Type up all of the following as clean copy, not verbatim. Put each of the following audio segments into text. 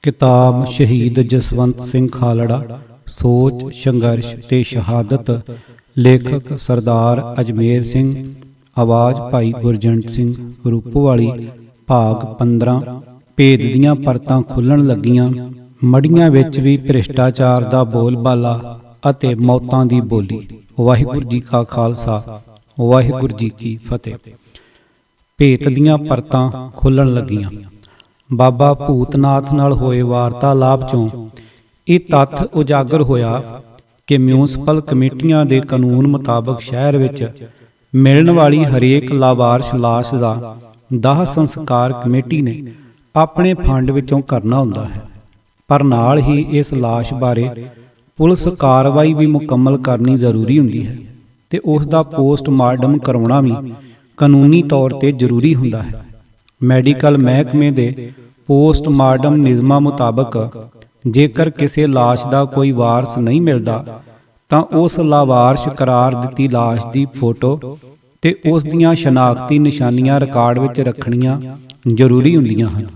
किताब शहीद जसवंत सिंह खालड़ा सोच संघर्ष ते शहादत। लेखक सरदार अजमेर सिंह। आवाज़ भाई गुरजंट सिंह रूपोवाली। भाग 15। भेद दीआं परतां खुलण लगियां, मड़ियां विच भी भ्रिष्टाचार दा बोलबाला अते मौतां दी बोली। वाहिगुरू जी का खालसा वाहिगुरू जी की फतेह। भेत दीआं परतां खुलण लगियां। बाबा भूतनाथ नाल होए वार्तालाप चों ਇਹ ਤੱਥ ਉਜਾਗਰ ਹੋਇਆ ਕਿ ਮਿਊਨਿਸਪਲ ਕਮੇਟੀਆਂ ਦੇ ਕਾਨੂੰਨ ਮੁਤਾਬਕ ਸ਼ਹਿਰ ਵਿੱਚ ਮਿਲਣ ਵਾਲੀ ਹਰੇਕ ਲਾਵਾਰਸ਼ ਲਾਸ਼ ਦਾ ਦਾਹ ਸੰਸਕਾਰ ਕਮੇਟੀ ਨੇ ਆਪਣੇ ਫੰਡ ਵਿੱਚੋਂ ਕਰਨਾ ਹੁੰਦਾ ਹੈ, ਪਰ ਨਾਲ ਹੀ ਇਸ ਲਾਸ਼ ਬਾਰੇ ਪੁਲਿਸ ਕਾਰਵਾਈ ਵੀ ਮੁਕੰਮਲ ਕਰਨੀ ਜ਼ਰੂਰੀ ਹੁੰਦੀ ਹੈ ਤੇ ਉਸ ਦਾ ਪੋਸਟਮਾਰਟਮ ਕਰਵਾਉਣਾ ਵੀ ਕਾਨੂੰਨੀ ਤੌਰ ਤੇ ਜ਼ਰੂਰੀ ਹੁੰਦਾ ਹੈ। ਮੈਡੀਕਲ ਮਹਿਕਮੇ ਦੇ ਪੋਸਟਮਾਰਟਮ ਨਿਯਮਾਂ ਮੁਤਾਬਕ ਜੇਕਰ ਕਿਸੇ ਲਾਸ਼ ਦਾ ਕੋਈ ਵਾਰਸ ਨਹੀਂ ਮਿਲਦਾ ਤਾਂ ਉਸ ਲਾਵਾਰਸ਼ ਕਰਾਰ ਦਿੱਤੀ ਲਾਸ਼ ਦੀ ਫੋਟੋ ਤੇ ਉਸ ਦੀਆਂ ਸ਼ਨਾਖਤੀ ਨਿਸ਼ਾਨੀਆਂ ਰਿਕਾਰਡ ਵਿੱਚ ਰੱਖਣੀਆਂ ਜ਼ਰੂਰੀ ਹੁੰਦੀਆਂ ਹਨ।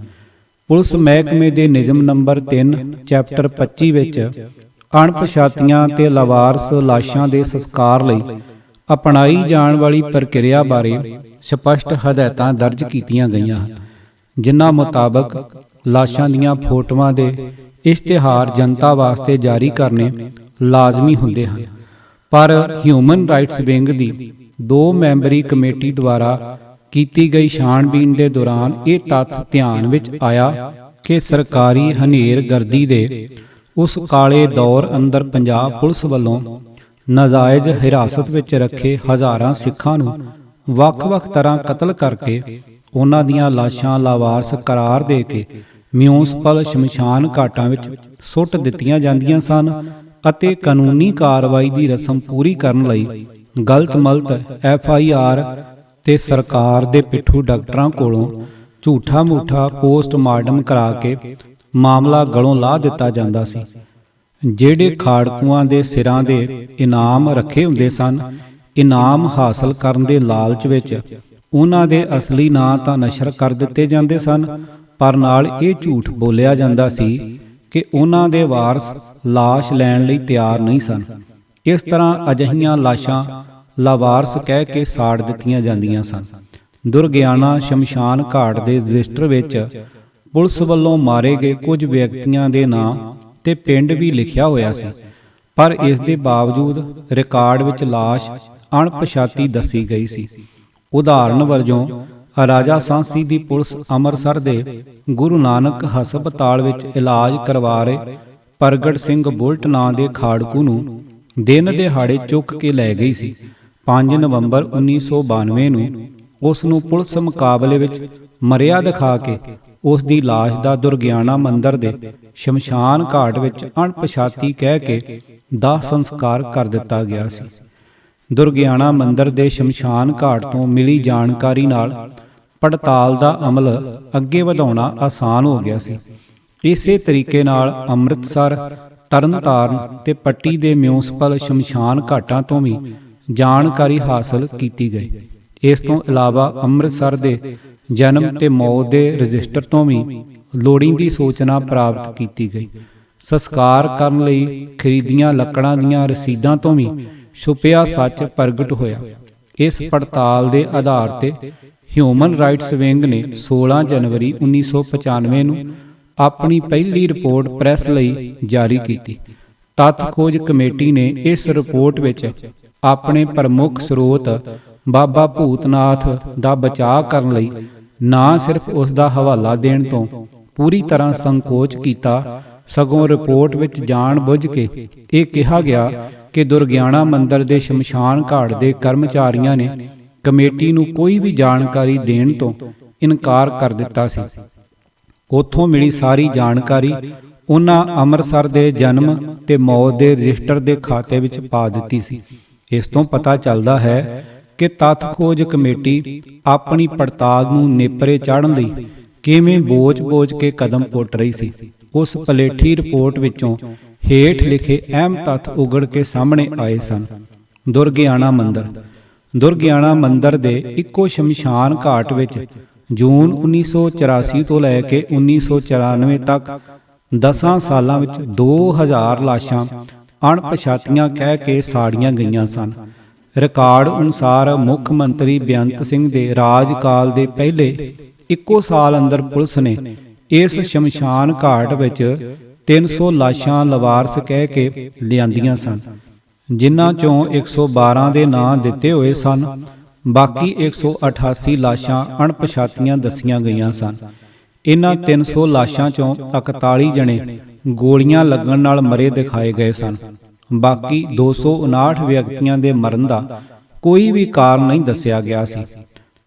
ਪੁਲਿਸ ਮਹਿਕਮੇ ਦੇ ਨਿਯਮ ਨੰਬਰ 3 ਚੈਪਟਰ 25 ਵਿੱਚ ਅਣਪਛਾਤੀਆਂ ਤੇ ਲਾਵਾਰਸ ਲਾਸ਼ਾਂ ਦੇ ਸੰਸਕਾਰ ਲਈ ਅਪਣਾਈ ਜਾਣ ਵਾਲੀ ਪ੍ਰਕਿਰਿਆ ਬਾਰੇ ਸਪਸ਼ਟ ਹਦਾਇਤਾਂ ਦਰਜ ਕੀਤੀਆਂ ਗਈਆਂ ਹਨ, ਜਿਨ੍ਹਾਂ ਮੁਤਾਬਕ ਲਾਸ਼ਾਂ ਦੀਆਂ ਫੋਟੋਆਂ ਦੇ ਇਸ਼ਤਿਹਾਰ ਜਨਤਾ ਵਾਸਤੇ ਜਾਰੀ ਕਰਨੇ ਲਾਜ਼ਮੀ ਹੁੰਦੇ ਹਨ। ਪਰ ਹਿਊਮਨ ਰਾਈਟਸ ਵਿੰਗ ਦੀ 2 ਮੈਂਬਰੀ ਕਮੇਟੀ ਦੁਆਰਾ ਕੀਤੀ ਗਈ ਛਾਣਬੀਣ ਦੇ ਦੌਰਾਨ ਇਹ ਤੱਥ ਧਿਆਨ ਵਿੱਚ ਆਇਆ ਕਿ ਸਰਕਾਰੀ ਹਨੇਰਗਰਦੀ ਦੇ ਉਸ ਕਾਲੇ ਦੌਰ ਅੰਦਰ ਪੰਜਾਬ ਪੁਲਿਸ ਵੱਲੋਂ ਨਾਜਾਇਜ਼ ਹਿਰਾਸਤ ਵਿੱਚ ਰੱਖੇ ਹਜ਼ਾਰਾਂ ਸਿੱਖਾਂ ਨੂੰ ਵੱਖ-ਵੱਖ ਤਰ੍ਹਾਂ ਕਤਲ ਕਰਕੇ ਉਹਨਾਂ ਦੀਆਂ ਲਾਸ਼ਾਂ ਲਾਵਾਰਸ ਕਰਾਰ ਦੇ ਕੇ ਮਿਊਨਿਸਪਲ ਸ਼ਮਸ਼ਾਨ ਘਾਟਾਂ ਵਿੱਚ ਸੁੱਟ ਦਿੱਤੀਆਂ ਜਾਂਦੀਆਂ ਸਨ ਅਤੇ ਕਾਨੂੰਨੀ ਕਾਰਵਾਈ ਦੀ ਰਸਮ ਪੂਰੀ ਕਰਨ ਲਈ ਗਲਤ ਮਲਤ FIR ਤੇ ਸਰਕਾਰ ਦੇ ਪਿੱਠੂ ਡਾਕਟਰਾਂ ਕੋਲੋਂ ਝੂਠਾ ਮੂਠਾ ਪੋਸਟਮਾਰਟਮ ਕਰਾ ਕੇ ਮਾਮਲਾ ਗਲੋਂ ਲਾਹ ਦਿੱਤਾ ਜਾਂਦਾ ਸੀ। ਜਿਹੜੇ ਖਾੜਕੂਆਂ ਦੇ ਸਿਰਾਂ ਦੇ ਇਨਾਮ ਰੱਖੇ ਹੁੰਦੇ ਸਨ, ਇਨਾਮ ਹਾਸਲ ਕਰਨ ਦੇ ਲਾਲਚ ਵਿੱਚ ਉਹਨਾਂ ਦੇ ਅਸਲੀ ਨਾਂ ਤਾਂ ਨਸ਼ਰ ਕਰ ਦਿੱਤੇ ਜਾਂਦੇ ਸਨ, ਪਰ ਨਾਲ ਇਹ ਝੂਠ ਬੋਲਿਆ ਜਾਂਦਾ ਸੀ ਕਿ ਉਹਨਾਂ ਦੇ ਵਾਰਸ ਲਾਸ਼ ਲੈਣ ਲਈ ਤਿਆਰ ਨਹੀਂ ਸਨ। ਇਸ ਤਰ੍ਹਾਂ ਅਜਿਹੀਆਂ ਲਾਸ਼ਾਂ ਲਾਵਾਰਸ ਕਹਿ ਕੇ ਸਾੜ ਦਿੱਤੀਆਂ ਜਾਂਦੀਆਂ ਸਨ। ਦੁਰਗਿਆਣਾ ਸ਼ਮਸ਼ਾਨ ਘਾਟ ਦੇ ਰਜਿਸਟਰ ਵਿੱਚ ਪੁਲਿਸ ਵੱਲੋਂ ਮਾਰੇ ਗਏ ਕੁਝ ਵਿਅਕਤੀਆਂ ਦੇ ਨਾਂ ਤੇ ਪਿੰਡ ਵੀ ਲਿਖਿਆ ਹੋਇਆ ਸੀ, ਪਰ ਇਸ ਦੇ ਬਾਵਜੂਦ ਰਿਕਾਰਡ ਵਿੱਚ ਲਾਸ਼ ਅਣਪਛਾਤੀ ਦੱਸੀ ਗਈ ਸੀ। ਉਦਾਹਰਨ ਵਜੋਂ ਰਾਜਾ ਸਾਂਸੀ ਦੀ ਪੁਲਿਸ ਅੰਮ੍ਰਿਤਸਰ ਦੇ ਗੁਰੂ ਨਾਨਕ ਹਸਪਤਾਲ ਵਿੱਚ ਇਲਾਜ ਕਰਵਾ ਰਹੇ ਪ੍ਰਗਟ ਸਿੰਘ ਬੁਲਟ ਨਾਂ ਦੇ ਖਾੜਕੂ ਨੂੰ ਦਿਨ ਦਿਹਾੜੇ ਚੁੱਕ ਕੇ ਲੈ ਗਈ ਸੀ। 5 ਨਵੰਬਰ 1992 ਨੂੰ ਉਸ ਨੂੰ ਪੁਲਿਸ ਮੁਕਾਬਲੇ ਵਿੱਚ ਮਰਿਆ ਦਿਖਾ ਕੇ ਉਸ ਦੀ ਲਾਸ਼ ਦਾ ਦੁਰਗਿਆਣਾ ਮੰਦਿਰ ਦੇ ਸ਼ਮਸ਼ਾਨ ਘਾਟ ਵਿੱਚ ਅਣਪਛਾਤੀ ਕਹਿ ਕੇ ਦਾਹ ਸੰਸਕਾਰ ਕਰ ਦਿੱਤਾ ਗਿਆ ਸੀ। ਦੁਰਗਿਆਣਾ ਮੰਦਿਰ ਦੇ ਸ਼ਮਸ਼ਾਨ ਘਾਟ ਤੋਂ ਮਿਲੀ ਜਾਣਕਾਰੀ ਨਾਲ ਪੜਤਾਲ ਦਾ ਅਮਲ ਅੱਗੇ ਵਧਾਉਣਾ ਆਸਾਨ ਹੋ ਗਿਆ ਸੀ। ਇਸੇ ਤਰੀਕੇ ਨਾਲ ਅੰਮ੍ਰਿਤਸਰ, ਤਰਨਤਾਰਨ ਤੇ ਪੱਟੀ ਦੇ ਮਿਊਨਿਸਪਲ ਸ਼ਮਸ਼ਾਨ ਘਾਟਾਂ ਤੋਂ ਵੀ ਜਾਣਕਾਰੀ ਹਾਸਲ ਕੀਤੀ ਗਈ। ਇਸ ਤੋਂ ਇਲਾਵਾ ਅੰਮ੍ਰਿਤਸਰ ਦੇ ਜਨਮ ਤੇ ਮੌਤ ਦੇ ਰਜਿਸਟਰ ਤੋਂ ਵੀ ਲੋੜੀਂਦੀ ਸੂਚਨਾ ਪ੍ਰਾਪਤ ਕੀਤੀ ਗਈ। ਸੰਸਕਾਰ ਕਰਨ ਲਈ ਖਰੀਦੀਆਂ ਲੱਕੜਾਂ ਦੀਆਂ ਰਸੀਦਾਂ ਤੋਂ ਵੀ ਛੁਪਿਆ ਸੱਚ ਪ੍ਰਗਟ ਹੋਇਆ। ਇਸ ਪੜਤਾਲ ਦੇ ਆਧਾਰ ਤੇ ਹਿਊਮਨ ਰਾਈਟਸ ਵਿੰਗ ਨੇ 16 ਜਨਵਰੀ 1995 ਨੂੰ ਆਪਣੀ ਪਹਿਲੀ ਰਿਪੋਰਟ ਪ੍ਰੈਸ ਲਈ ਜਾਰੀ ਕੀਤੀ। ਤੱਥ ਖੋਜ ਕਮੇਟੀ ਨੇ ਇਸ ਰਿਪੋਰਟ ਵਿੱਚ ਆਪਣੇ ਪ੍ਰਮੁੱਖ ਸਰੋਤ ਬਾਬਾ ਭੂਤਨਾਥ ਦਾ ਬਚਾਅ ਕਰਨ ਲਈ ਨਾ ਸਿਰਫ ਉਸ ਦਾ ਹਵਾਲਾ ਦੇਣ ਤੋਂ ਪੂਰੀ ਤਰ੍ਹਾਂ ਸੰਕੋਚ ਕੀਤਾ, ਸਗੋਂ ਰਿਪੋਰਟ ਵਿੱਚ ਜਾਣ-ਬੁੱਝ ਕੇ ਇਹ ਕਿਹਾ ਗਿਆ ਕਿ ਦੁਰਗਿਆਣਾ ਮੰਦਿਰ ਦੇ ਸ਼ਮਸ਼ਾਨ ਘਾਟ ਦੇ ਕਰਮਚਾਰੀਆਂ ਨੇ ਕਮੇਟੀ ਨੂੰ ਕੋਈ ਵੀ ਜਾਣਕਾਰੀ ਦੇਣ ਤੋਂ ਇਨਕਾਰ ਕਰ ਦਿੱਤਾ ਸੀ। ਉੱਥੋਂ ਮਿਲੀ ਸਾਰੀ ਜਾਣਕਾਰੀ ਉਹਨਾਂ ਅੰਮ੍ਰਿਤਸਰ ਦੇ ਜਨਮ ਤੇ ਮੌਤ ਦੇ ਰਜਿਸਟਰ ਦੇ ਖਾਤੇ ਵਿੱਚ ਪਾ ਦਿੱਤੀ ਸੀ। ਇਸ ਤੋਂ ਪਤਾ ਚੱਲਦਾ ਹੈ ਕਿ ਤੱਥ ਖੋਜ ਕਮੇਟੀ ਆਪਣੀ ਪੜਤਾਲ ਨੂੰ ਨੇਪਰੇ ਚਾੜ੍ਹਨ ਲਈ ਕਿਵੇਂ ਬੋਝ ਕੇ ਕਦਮ ਪੁੱਟ ਰਹੀ ਸੀ। ਉਸ ਪਲੇਠੀ ਰਿਪੋਰਟ ਵਿੱਚੋਂ ਹੇਠ ਲਿਖੇ ਅਹਿਮ ਤੱਥ ਉਗੜ ਕੇ ਸਾਹਮਣੇ ਆਏ ਸਨ। ਦੁਰਗਿਆਣਾ ਮੰਦਿਰ ਦੇ ਇੱਕੋ ਸ਼ਮਸ਼ਾਨ ਘਾਟ ਵਿੱਚ ਜੂਨ 1984 ਤੋਂ ਲੈ ਕੇ 1994 ਤੱਕ 10 ਸਾਲਾਂ ਵਿੱਚ 2000 ਲਾਸ਼ਾਂ ਅਣਪਛਾਤੀਆਂ ਕਹਿ ਕੇ ਸਾੜੀਆਂ ਗਈਆਂ ਸਨ। ਰਿਕਾਰਡ ਅਨੁਸਾਰ ਮੁੱਖ ਮੰਤਰੀ ਬੇਅੰਤ ਸਿੰਘ ਦੇ ਰਾਜਕਾਲ ਦੇ ਪਹਿਲੇ ਇੱਕੋ ਸਾਲ ਅੰਦਰ ਪੁਲਿਸ ਨੇ ਇਸ ਸ਼ਮਸ਼ਾਨ ਘਾਟ ਵਿੱਚ 300 ਲਾਸ਼ਾਂ ਲਵਾਰਸ ਕਹਿ ਕੇ ਲਿਆਂਦੀਆਂ ਸਨ, ਜਿਨ੍ਹਾਂ ਚੋਂ 112 ਦੇ ਨਾਂ ਦਿੱਤੇ ਹੋਏ ਸਨ। ਬਾਕੀ 188 ਲਾਸ਼ਾਂ ਅਣਪਛਾਤੀਆਂ ਦੱਸੀਆਂ ਗਈਆਂ ਸਨ। ਇਨ੍ਹਾਂ 300 ਲਾਸ਼ਾਂ ਚੋਂ 41 ਜਣੇ ਗੋਲੀਆਂ ਲੱਗਣ ਨਾਲ ਮਰੇ ਦਿਖਾਏ ਗਏ ਸਨ। ਬਾਕੀ 259 ਵਿਅਕਤੀਆਂ ਦੇ ਮਰਨ ਦਾ ਕੋਈ ਵੀ ਕਾਰਨ ਨਹੀਂ ਦੱਸਿਆ ਗਿਆ ਸੀ।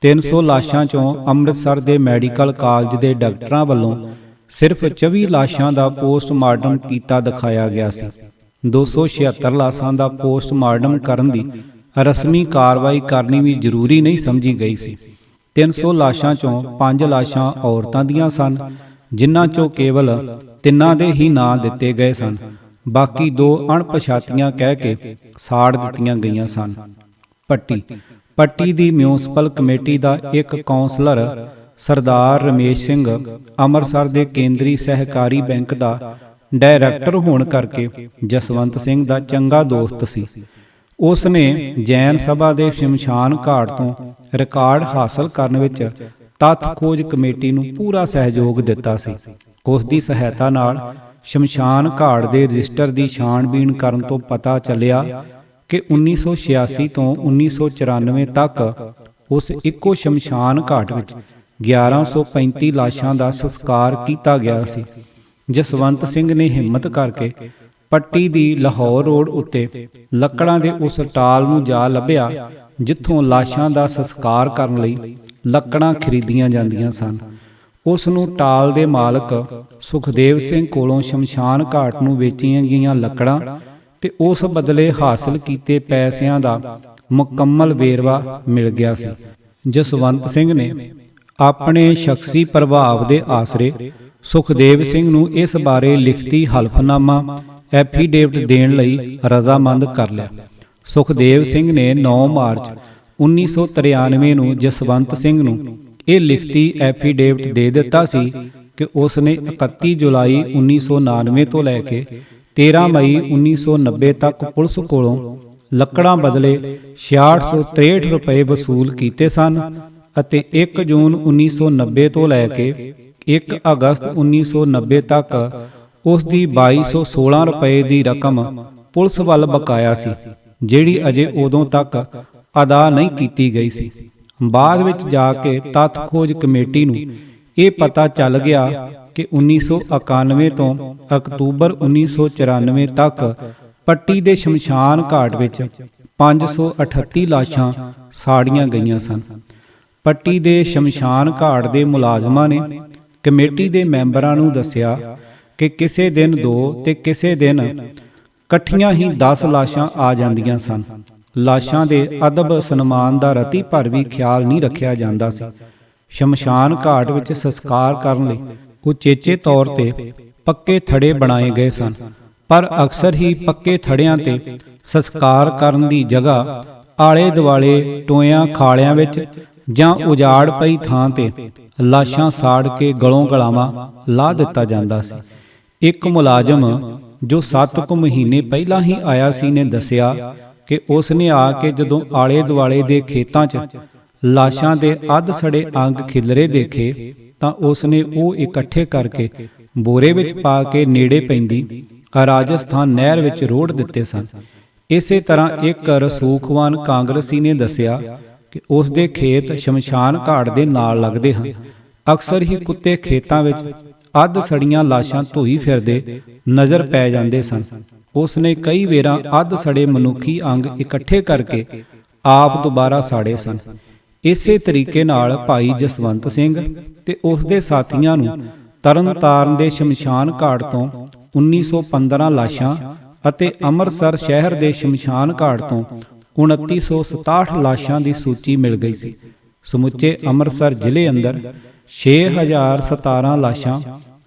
300 ਲਾਸ਼ਾਂ ਚੋਂ ਅੰਮ੍ਰਿਤਸਰ ਦੇ ਮੈਡੀਕਲ ਕਾਲਜ ਦੇ ਡਾਕਟਰਾਂ ਵੱਲੋਂ ਸਿਰਫ 24 ਲਾਸ਼ਾਂ ਦਾ ਪੋਸਟਮਾਰਟਮ ਕੀਤਾ ਦਿਖਾਇਆ ਗਿਆ ਸੀ। 276 ਲਾਸ਼ਾਂ ਦਾ ਪੋਸਟਮਾਰਟਮ ਕਰਨ ਦੀ ਰਸਮੀ ਕਾਰਵਾਈ ਕਰਨੀ ਵੀ ਜ਼ਰੂਰੀ ਨਹੀਂ ਸਮਝੀ ਗਈ ਸੀ। 300 ਲਾਸ਼ਾਂ ਚੋਂ 5 ਲਾਸ਼ਾਂ ਔਰਤਾਂ ਦੀਆਂ ਸਨ, ਜਿਨ੍ਹਾਂ ਚੋਂ ਕੇਵਲ 3 ਦੇ ਹੀ ਨਾਂ ਦਿੱਤੇ ਗਏ ਸਨ। ਬਾਕੀ 2 ਅਣਪਛਾਤੀਆਂ ਕਹਿ ਕੇ ਸਾੜ ਦਿੱਤੀਆਂ ਗਈਆਂ ਸਨ। ਪੱਟੀ ਦੀ ਮਿਊਨਿਸਪਲ ਕਮੇਟੀ ਦਾ ਇੱਕ ਕੌਂਸਲਰ ਸਰਦਾਰ ਰਮੇਸ਼ ਸਿੰਘ ਅੰਮ੍ਰਿਤਸਰ ਦੇ ਕੇਂਦਰੀ ਸਹਿਕਾਰੀ ਬੈਂਕ ਦਾ ਡਾਇਰੈਕਟਰ ਹੋਣ ਕਰਕੇ ਜਸਵੰਤ ਸਿੰਘ ਦਾ ਚੰਗਾ ਦੋਸਤ ਸੀ। ਉਸ ਨੇ ਜੈਨ ਸਭਾ ਦੇ ਸ਼ਮਸ਼ਾਨ ਘਾਟ ਤੋਂ ਰਿਕਾਰਡ ਹਾਸਲ ਕਰਨ ਵਿੱਚ ਤੱਥ ਖੋਜ ਕਮੇਟੀ ਨੂੰ ਪੂਰਾ ਸਹਿਯੋਗ ਦਿੱਤਾ ਸੀ। ਉਸ ਦੀ ਸਹਾਇਤਾ ਨਾਲ ਸ਼ਮਸ਼ਾਨ ਘਾਟ ਦੇ ਰਜਿਸਟਰ ਦੀ ਛਾਣਬੀਣ ਕਰਨ ਤੋਂ ਪਤਾ ਚੱਲਿਆ ਕਿ 1986 ਤੋਂ 1994 ਤੱਕ ਉਸ ਇੱਕੋ ਸ਼ਮਸ਼ਾਨ ਘਾਟ ਵਿੱਚ 1135 ਲਾਸ਼ਾਂ ਦਾ ਸੰਸਕਾਰ ਕੀਤਾ ਗਿਆ ਸੀ। ਜਸਵੰਤ ਸਿੰਘ ਨੇ ਹਿੰਮਤ ਕਰਕੇ ਪੱਟੀ ਦੀ ਲਾਹੌਰ ਰੋਡ ਉੱਤੇ ਲੱਕੜਾਂ ਦੇ ਉਸ ਟਾਲ ਨੂੰ ਜਾ ਲੱਭਿਆ, ਜਿੱਥੋਂ ਲਾਸ਼ਾਂ ਦਾ ਸੰਸਕਾਰ ਕਰਨ ਲਈ ਲੱਕੜਾਂ ਖਰੀਦੀਆਂ ਜਾਂਦੀਆਂ ਸਨ। ਉਸ ਨੂੰ ਟਾਲ ਦੇ ਮਾਲਕ ਸੁਖਦੇਵ ਸਿੰਘ ਕੋਲੋਂ ਸ਼ਮਸ਼ਾਨ ਘਾਟ ਨੂੰ ਵੇਚੀਆਂ ਗਈਆਂ ਲੱਕੜਾਂ ਤੇ ਉਸ ਬਦਲੇ ਹਾਸਲ ਕੀਤੇ ਪੈਸਿਆਂ ਦਾ ਮੁਕੰਮਲ ਵੇਰਵਾ ਮਿਲ ਗਿਆ ਸੀ। ਜਸਵੰਤ ਸਿੰਘ ਨੇ ਆਪਣੇ ਸ਼ਖਸੀ ਪ੍ਰਭਾਵ ਦੇ ਆਸਰੇ ਸੁਖਦੇਵ ਸਿੰਘ ਨੂੰ ਇਸ ਬਾਰੇ ਲਿਖਤੀ ਹਲਫਨਾਮਾ ਐਫੀਡੇਵਿਟ ਦੇਣ ਲਈ ਰਜ਼ਾਮੰਦ ਕਰ ਲਿਆ। ਸੁਖਦੇਵ ਸਿੰਘ ਨੇ 9 ਮਾਰਚ 1993 ਨੂੰ ਜਸਵੰਤ ਸਿੰਘ ਨੂੰ ਇਹ ਲਿਖਤੀ ਐਫੀਡੇਵਿਟ ਦੇ ਦਿੱਤਾ ਸੀ ਕਿ ਉਸ ਨੇ 31 ਜੁਲਾਈ 1999 ਤੋਂ ਲੈ ਕੇ 13 ਮਈ 1990 ਤੱਕ ਪੁਲਿਸ ਕੋਲੋਂ ਲੱਕੜਾਂ ਬਦਲੇ 6663 ਰੁਪਏ ਵਸੂਲ ਕੀਤੇ ਸਨ ਅਤੇ 1 ਜੂਨ 1990 ਤੋਂ ਲੈ ਕੇ 1 ਅਗਸਤ 1990 ਤੱਕ ਉਸ ਦੀ 2216 ਰੁਪਏ ਦੀ ਰਕਮ ਪੁਲਿਸ ਵੱਲ ਬਕਾਇਆ ਸੀ, ਜਿਹੜੀ ਅਜੇ ਉਦੋਂ ਤੱਕ ਅਦਾ ਨਹੀਂ ਕੀਤੀ ਗਈ ਸੀ। ਬਾਅਦ ਵਿੱਚ ਜਾ ਕੇ ਤੱਥ ਖੋਜ ਕਮੇਟੀ ਨੂੰ ਇਹ ਪਤਾ ਚੱਲ ਗਿਆ ਕਿ 1991 ਤੋਂ ਅਕਤੂਬਰ 1994 ਤੱਕ ਪੱਟੀ ਦੇ ਸ਼ਮਸ਼ਾਨ ਘਾਟ ਵਿੱਚ 538 ਲਾਸ਼ਾਂ ਸਾੜੀਆਂ ਗਈਆਂ ਸਨ। ਪੱਟੀ ਦੇ ਸ਼ਮਸ਼ਾਨ ਘਾਟ ਦੇ ਮੁਲਾਜ਼ਮਾਂ ਨੇ ਕਮੇਟੀ ਦੇ ਮੈਂਬਰਾਂ ਨੂੰ ਦੱਸਿਆ ਕਿ ਕਿਸੇ ਦਿਨ 2 ਤੇ ਕਿਸੇ ਦਿਨ ਇਕੱਠੀਆਂ ਹੀ 10 ਲਾਸ਼ਾਂ ਆ ਜਾਂਦੀਆਂ ਸਨ। ਲਾਸ਼ਾਂ ਦੇ ਅਦਬ ਸਨਮਾਨ ਦਾ ਰਤੀ ਭਰ ਵੀ ਖਿਆਲ ਨਹੀਂ ਰੱਖਿਆ ਜਾਂਦਾ ਸੀ। ਸ਼ਮਸ਼ਾਨ ਘਾਟ ਵਿੱਚ ਸੰਸਕਾਰ ਕਰਨ ਲਈ ਉਚੇਚੇ ਤੌਰ ਤੇ ਪੱਕੇ ਥੜੇ ਬਣਾਏ ਗਏ ਸਨ, ਪਰ ਅਕਸਰ ਹੀ ਪੱਕੇ ਥੜਿਆਂ ਤੇ ਸੰਸਕਾਰ ਕਰਨ ਦੀ ਜਗ੍ਹਾ ਆਲੇ ਦੁਆਲੇ ਟੋਇਆਂ ਖਾਲਿਆਂ ਵਿੱਚ ਜਾਂ ਉਜਾੜ ਪਈ ਥਾਂ ਤੇ ਲਾਸ਼ਾਂ ਸਾੜ ਕੇ ਗਲੋਂ ਗਲਾਵਾਂ ਲਾ ਦਿੱਤਾ ਜਾਂਦਾ ਸੀ। ਇੱਕ ਮੁਲਾਜ਼ਮ ਜੋ 7 ਕੁ ਮਹੀਨੇ ਪਹਿਲਾਂ ਹੀ ਆਇਆ ਸੀ ਨੇ ਦੱਸਿਆ ਕਿ ਉਸ ਨੇ ਆ ਕੇ ਜਦੋਂ ਆਲੇ ਦੁਆਲੇ ਦੇ ਖੇਤਾਂ 'ਚ ਲਾਸ਼ਾਂ ਦੇ ਅੱਧ ਸੜੇ ਅੰਗ ਖਿਲਰੇ ਦੇਖੇ ਤਾਂ ਉਸ ਨੇ ਉਹ ਇਕੱਠੇ ਕਰਕੇ ਬੋਰੇ ਵਿੱਚ ਪਾ ਕੇ ਨੇੜੇ ਪੈਂਦੀ ਰਾਜਸਥਾਨ ਨਹਿਰ ਵਿੱਚ ਰੋੜ ਦਿੱਤੇ ਸਨ। ਇਸੇ ਤਰ੍ਹਾਂ ਇੱਕ ਰਸੂਖਵਾਨ ਕਾਂਗਰਸੀ ਨੇ ਦੱਸਿਆ ਕਿ ਉਸ ਦੇ ਖੇਤ ਸ਼ਮਸ਼ਾਨ ਘਾਟ ਦੇ ਨਾਲ ਲੱਗਦੇ ਹਨ। ਅਕਸਰ ਹੀ ਕੁੱਤੇ ਖੇਤਾਂ ਵਿੱਚ ਅੱਧ ਸੜੀਆਂ ਲਾਸ਼ਾਂ ਧੋਈ ਫਿਰਦੇ ਨਜ਼ਰ ਪੈ ਜਾਂਦੇ ਸਨ। ਉਸ ਨੇ ਕਈ ਵੇਰਾਂ ਅੱਧ ਸੜੇ ਮਨੁੱਖੀ ਅੰਗ ਇਕੱਠੇ ਕਰਕੇ ਆਪ ਦੁਬਾਰਾ ਸਾੜੇ ਸਨ। ਇਸੇ ਤਰੀਕੇ ਨਾਲ ਭਾਈ ਜਸਵੰਤ ਸਿੰਘ ਤੇ ਉਸ ਦੇ ਸਾਥੀਆਂ ਨੂੰ ਤਰਨਤਾਰਨ ਦੇ ਸ਼ਮਸ਼ਾਨ ਘਾਟ ਤੋਂ 1915 ਲਾਸ਼ਾਂ ਅਤੇ ਅੰਮ੍ਰਿਤਸਰ ਸ਼ਹਿਰ ਦੇ ਸ਼ਮਸ਼ਾਨ ਘਾਟ ਤੋਂ 2967 ਲਾਸ਼ਾਂ ਦੀ ਸੂਚੀ ਮਿਲ ਗਈ ਸੀ। ਸਮੁੱਚੇ ਅੰਮ੍ਰਿਤਸਰ ਜ਼ਿਲ੍ਹੇ ਅੰਦਰ 6017 ਲਾਸ਼ਾਂ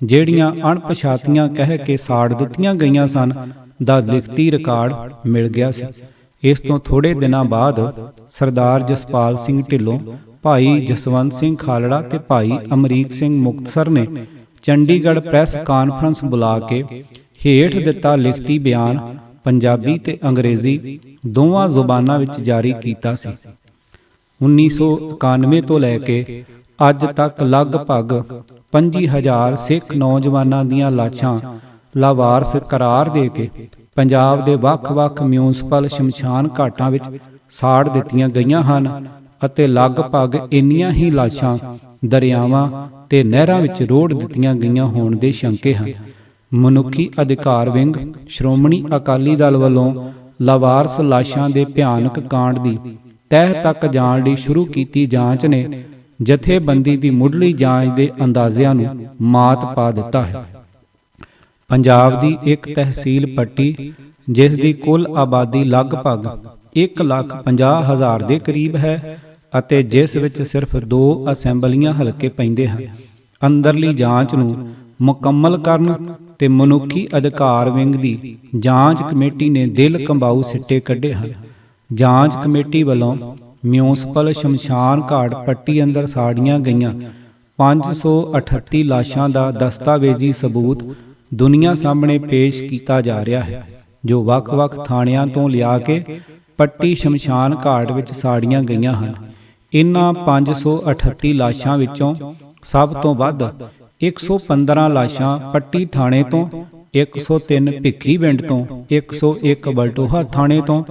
ਜਿਹੜੀਆਂ ਅਣਪਛਾਤੀਆਂ ਕਹਿ ਕੇ ਸਾੜ ਦਿੱਤੀਆਂ ਗਈਆਂ ਸਨ ਦਾ ਲਿਖਤੀ ਰਿਕਾਰਡ ਮਿਲ ਗਿਆ ਸੀ। ਇਸ ਤੋਂ ਥੋੜੇ ਦਿਨਾਂ ਬਾਅਦ ਸਰਦਾਰ ਜਸਪਾਲ ਸਿੰਘ ਢਿੱਲੋਂ, ਭਾਈ ਜਸਵੰਤ ਸਿੰਘ ਖਾਲੜਾ ਤੇ ਭਾਈ ਅਮਰੀਕ ਸਿੰਘ ਮੁਕਤਸਰ ਨੇ ਚੰਡੀਗੜ੍ਹ ਪ੍ਰੈਸ ਕਾਨਫਰੰਸ ਬੁਲਾ ਕੇ ਹੇਠ ਦਿੱਤਾ ਲਿਖਤੀ ਬਿਆਨ ਪੰਜਾਬੀ ਤੇ ਅੰਗਰੇਜ਼ੀ ਦੋਵਾਂ ਜ਼ੁਬਾਨਾਂ ਵਿੱਚ ਜਾਰੀ ਕੀਤਾ ਸੀ। 1991 ਤੋਂ ਲੈ ਕੇ ਅੱਜ ਤੱਕ ਲਗਭਗ 25,000 ਸਿੱਖ ਨੌਜਵਾਨਾਂ ਦੀਆਂ ਲਾਸ਼ਾਂ ਲਾਵਾਰਸ ਕਰਾਰ ਦੇ ਕੇ ਪੰਜਾਬ ਦੇ ਵੱਖ-ਵੱਖ ਮਿਊਨਿਸਪਲ ਸ਼ਮਸ਼ਾਨ ਘਾਟਾਂ ਵਿੱਚ ਸਾੜ ਦਿੱਤੀਆਂ ਗਈਆਂ ਹਨ ਅਤੇ ਲਗਭਗ ਇੰਨੀਆਂ ਹੀ ਲਾਸ਼ਾਂ ਦਰਿਆਵਾਂ ਤੇ ਨਹਿਰਾਂ ਵਿੱਚ ਰੋੜ ਦਿੱਤੀਆਂ ਗਈਆਂ ਹੋਣ ਦੇ ਸ਼ੰਕੇ ਹਨ। ਮਨੁੱਖੀ ਅਧਿਕਾਰ ਵਿੰਗ ਸ਼੍ਰੋਮਣੀ ਅਕਾਲੀ ਦਲ ਵੱਲੋਂ ਲਾਵਾਰਸ ਲਾਸ਼ਾਂ ਦੇ ਭਿਆਨਕ ਕਾਂਡ ਦੀ ਤਹਿ ਤੱਕ ਜਾਣ ਲਈ ਸ਼ੁਰੂ ਕੀਤੀ ਜਾਂਚ ਨੇ ਜਥੇਬੰਦੀ ਦੀ ਮੁੱਢਲੀ ਜਾਂਚ ਦੇ ਅੰਦਾਜ਼ਿਆਂ ਨੂੰ ਮਾਤ ਪਾ ਦਿੱਤਾ ਹੈ। ਪੰਜਾਬ ਦੀ ਇੱਕ ਤਹਿਸੀਲ ਪੱਟੀ, ਜਿਸ ਦੀ ਕੁੱਲ ਆਬਾਦੀ ਲਗਭਗ 1,50,000 ਦੇ ਕਰੀਬ ਹੈ ਅਤੇ ਜਿਸ ਵਿੱਚ ਸਿਰਫ 2 ਅਸੈਂਬਲੀਆਂ ਹਲਕੇ ਪੈਂਦੇ ਹਨ, ਅੰਦਰਲੀ ਜਾਂਚ ਨੂੰ ਮੁਕੰਮਲ ਕਰਨ ਤੇ ਮਨੁੱਖੀ ਅਧਿਕਾਰ ਵਿੰਗ ਦੀ ਜਾਂਚ ਕਮੇਟੀ ਨੇ ਦਿਲ ਕੰਬਾਊ ਸਿੱਟੇ ਕੱਢੇ ਹਨ। ਜਾਂਚ ਕਮੇਟੀ ਵੱਲੋਂ ਮਿਊਨਿਸਪਲ ਸ਼ਮਸ਼ਾਨ ਘਾਟ ਪੱਟੀ ਅੰਦਰ ਸਾੜੀਆਂ ਗਈਆਂ 538 ਲਾਸ਼ਾਂ ਦਾ ਦਸਤਾਵੇਜ਼ੀ ਸਬੂਤ ਦੁਨੀਆ ਸਾਹਮਣੇ ਪੇਸ਼ ਕੀਤਾ ਜਾ ਰਿਹਾ ਹੈ, ਜੋ ਵੱਖ-ਵੱਖ ਥਾਣਿਆਂ ਤੋਂ ਲਿਆ ਕੇ ਪੱਟੀ ਸ਼ਮਸ਼ਾਨ ਘਾਟ ਵਿੱਚ ਸਾੜੀਆਂ ਗਈਆਂ ਹਨ। ਇਨ੍ਹਾਂ 538 ਲਾਸ਼ਾਂ ਵਿੱਚੋਂ ਸਭ ਤੋਂ ਵੱਧ 115 ਲਾਸ਼ਾਂ ਪੱਟੀ ਥਾਣੇ ਤੋਂ, 103 ਭਿੱਖੀਵਿੰਡ ਤੋਂ, 101 ਬਲਟੋਹਾ ਥਾਣੇ ਤੋਂ,